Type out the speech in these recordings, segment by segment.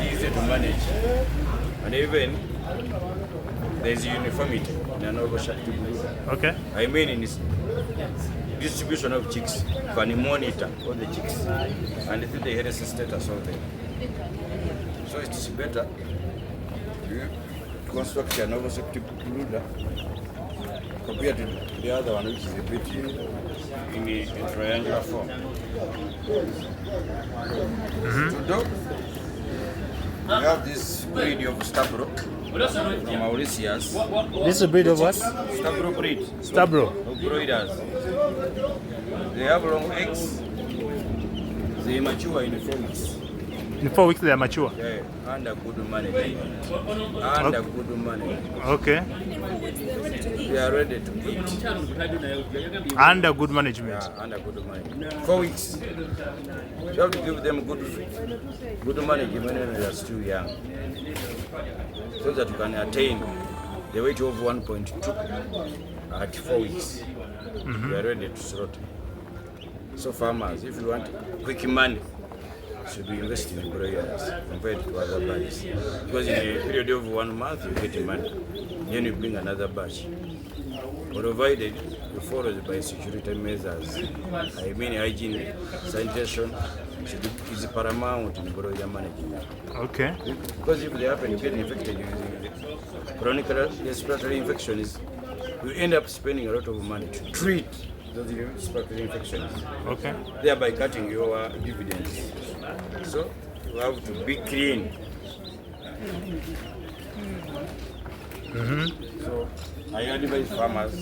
Easy to manage, and even there's uniformity in an overshadowed group. Okay. I mean, in this distribution of chicks, you can monitor all the chicks and see the health status of them. So it's better to construct an overshadowed brooder compared to the other one, which is a bit in a triangular form. We have this breed of Stabro from Mauritius. This is a breed of what? Stabro breed. Stabro. Of broilers. They have long eggs. They mature in 4 weeks. In 4 weeks they are mature? Yeah, under good management. Under good management. Okay. They are ready to eat. Under good management? Yeah, under good management. 4 weeks. You have to give them good management when they are still young, so that you can attain the weight of 1.2 at 4 weeks. You are ready to slaughter. So farmers, if you want quick money, should be investing in broilers compared to other birds. Because in a period of 1 month, you get money. Then you bring another batch. Provided you follow the biosecurity measures. I mean hygiene, sanitation is paramount in broiler management. Okay. Because if they happen to get infected with chronic respiratory infections, you end up spending a lot of money to treat those respiratory infections. Okay. Thereby cutting your dividends. So you have to be clean. So I advise farmers,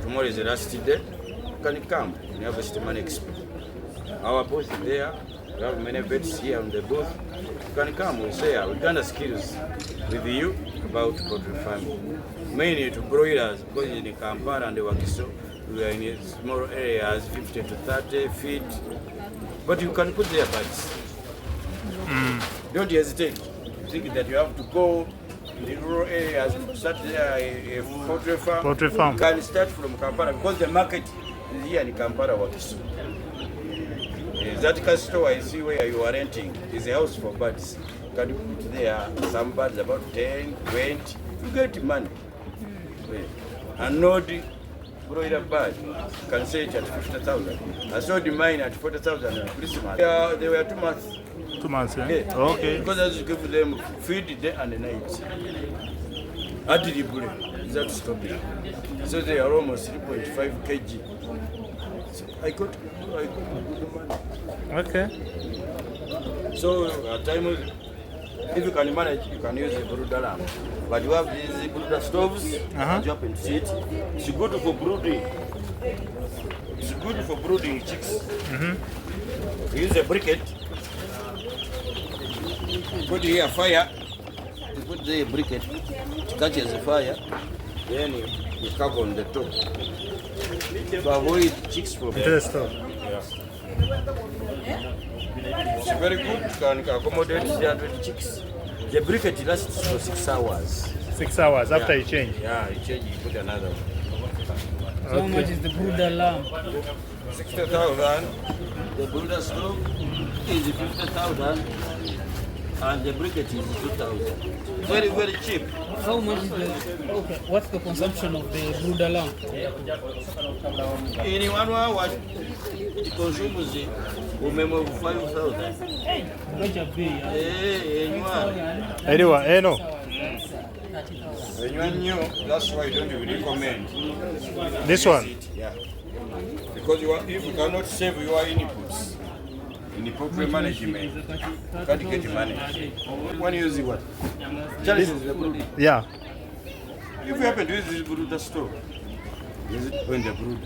tomorrow is the last day, you can come and have a money expo. Our booth is there, we have many vets here on the booth. You can come, we share Uganda skills with you about poultry farming. Mainly to broilers, because in Kampala and the Wakiso, we are in small areas, 50 to 30 feet. But you can put there birds. Don't hesitate. Think that you have to go in the rural areas to start there a poultry farm. Poultry farm. You can start from Kampala because the market is here in Kampala, Wakiso. That store I see where you are renting is a house for birds. You can put there some birds about 10, 20. You get money. And not broiler bird can sell it at 50,000. I sold mine at 40,000 at Christmas. They were 2 months. 2 months, eh? Yeah. Okay. Because I just give them feed day and night. Adribly, that stopping. So they are almost 3.5 kg. So I got good money. Okay. So at times, if you can manage, you can use a brooder lamp. But you have these brooder stoves, and you happen to see it. It's good for brooding. It's good for brooding chicks. You use a briquette. Put here fire. You put the briquette. It catches the fire. Then you cover on the top to avoid chicks from the stove. Yeah. It's very good. You can accommodate 300 chicks. The briquette lasts for 6 hours. 6 hours after you change? Yeah, you change, you put another one. So how much is the brooder lamp? 60,000. The brooder stove is 50,000. And the briquette is 2,000. Very, very cheap. How much is the, okay, what's the consumption of the brooder lamp? In 1 hour, it consumes a minimum of 5,000. Anyway, no. That's why I don't recommend. This one? Yeah. Because if you cannot save your inputs in the poultry management, you can't get money. When you use what? This is the brood. Yeah. If you happen to use this brooder store, use it when the brood.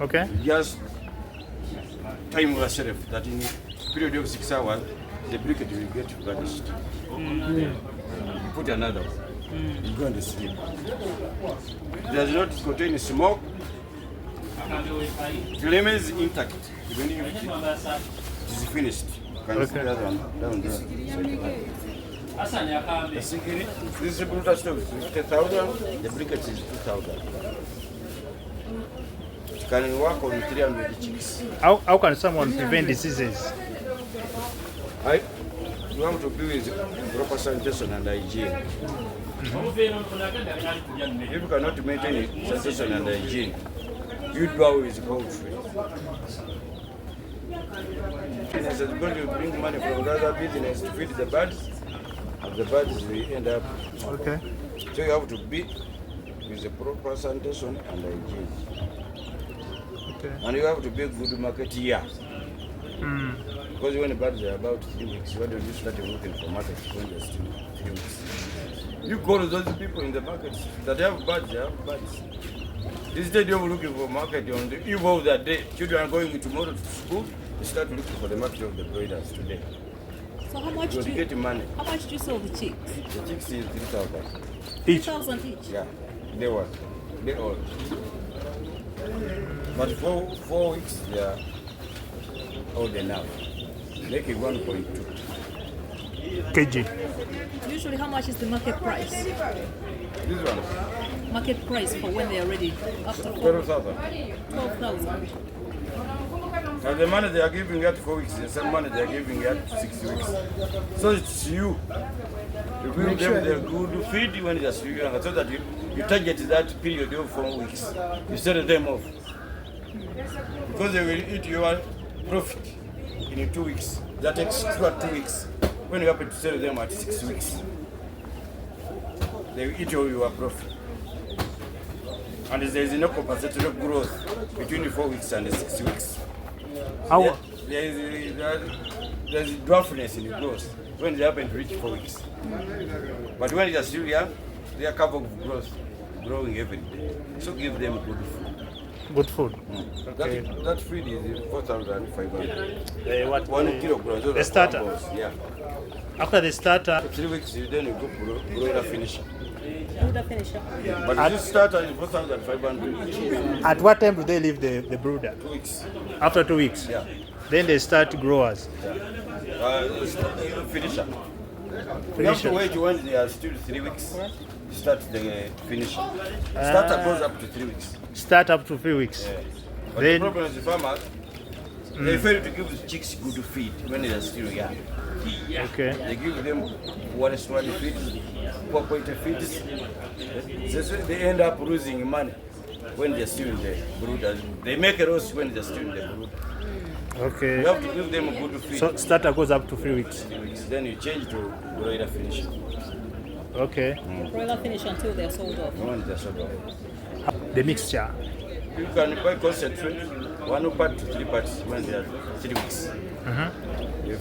Okay. Just time yourself that in a period of 6 hours, the briquette will get vanished. You put another one. You go and sleep. It does not contain smoke. The lemon is intact. When you eat it, it is finished. You can see the other one down there. The second, this is brutal stuff. 50,000. The briquette is 2,000. You can work on 300 chicks. How can someone prevent diseases? You have to do is proper sanitation and hygiene. If you cannot maintain sanitation and hygiene, you do with poultry. Business is going to bring money from the other business to feed the birds, and the birds will end up. Okay. So you have to be with the proper sanitation and hygiene. Okay. And you have to be a good marketeer. Because when the birds are about 3 weeks, why don't you start looking for market when they're still 3 weeks? You go to those people in the markets that have birds, they have birds. Instead of looking for market on the eve of that day, children are going tomorrow to school, they start looking for the market of the broilers today. So how much do you get money. How much do you sell the chicks? The chicks is 3,000. Each. 3,000 each. Yeah, they all. But 4 weeks, they are old enough. Making 1.2 kg. Usually, how much is the market price? This one, Market price for when they are ready after 12,000. 12,000. And the money they are giving you at 4 weeks, the same money they are giving you at 6 weeks. So it's you. You give them the good feed when they are still young, so that you target that period of 4 weeks. You set them off. Because they will eat your profit in 2 weeks. That extra 2 weeks. When you happen to sell them at 6 weeks, they will eat all your profit. And there is no compensatory growth between 4 weeks and 6 weeks. How? There is dwarfness in the growth when they happen to reach 4 weeks. But when they are still young, they are capable of growth, growing every day. So give them good food. Good food. Okay. That feed is 4,500. What? 1 kilogram. The starter? Yeah. After the starter, 3 weeks, then you go broiler finisher. Brooder finisher. But this starter is 4,500. at what time do they leave the brooder? 2 weeks. After 2 weeks. Yeah. Then they start growers. Finisher. You have to Finisher. wait when they are still 3 weeks. Start the finisher. Starter goes up to 3 weeks. Start up to 3 weeks. But Then- the problem is the farmers, they fail to give the chicks good feed when they are still young. Okay. They give them one small feed, poor quality feeds. So they end up losing money when they're still in the brood. They make a loss when they're still in the brood. Okay. You have to give them a good feed. So starter goes up to 3 weeks. 3 weeks. Then you change to broiler finish. Okay. Broiler finish until they are sold off. When they're sold off. The mixture. You can buy concentrate, 1 part to 3 parts when they are 3 weeks.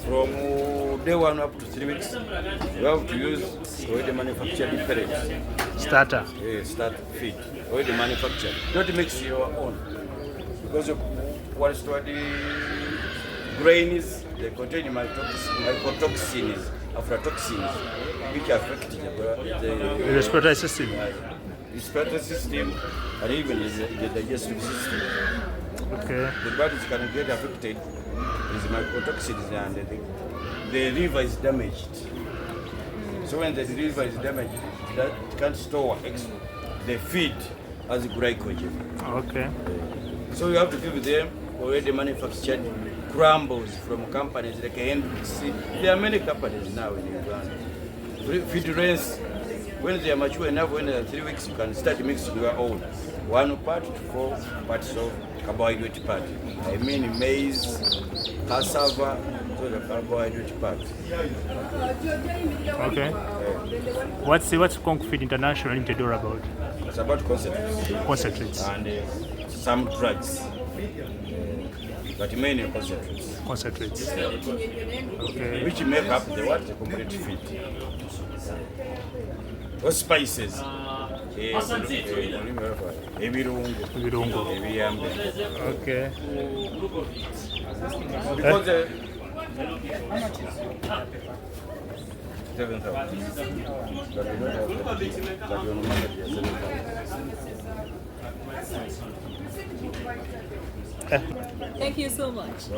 From day 1 up to 3 weeks, you have to use already manufactured pellets. Starter. Start feed, already manufactured. Don't mix your own. Because of what the grains, they contain mycotoxins, aflatoxins, which affect The respiratory system. respiratory system and even the digestive system. Okay. The bodies can get affected with mycotoxins and the liver is damaged. So when the liver is damaged, that can't store the feed as glycogen. Okay. So you have to give them already manufactured crumbles from companies like NBC. There are many companies now in Uganda. Feed rains, when they are mature enough, when they are 3 weeks, you can start mixing your own. 1 part to 4 parts of carbohydrate part. I mean maize, cassava, so the carbohydrate part. Okay. What's Conk Feed International Limited all about? It's about concentrates Concentrates. and some drugs, but mainly concentrates, Concentrates. Okay. which make up the complete feed. Those spices, ebirungo, Virungo. ebiyambe. Okay. Because 7,000. But we don't have that. But on the market, 7,000. Thank you so much.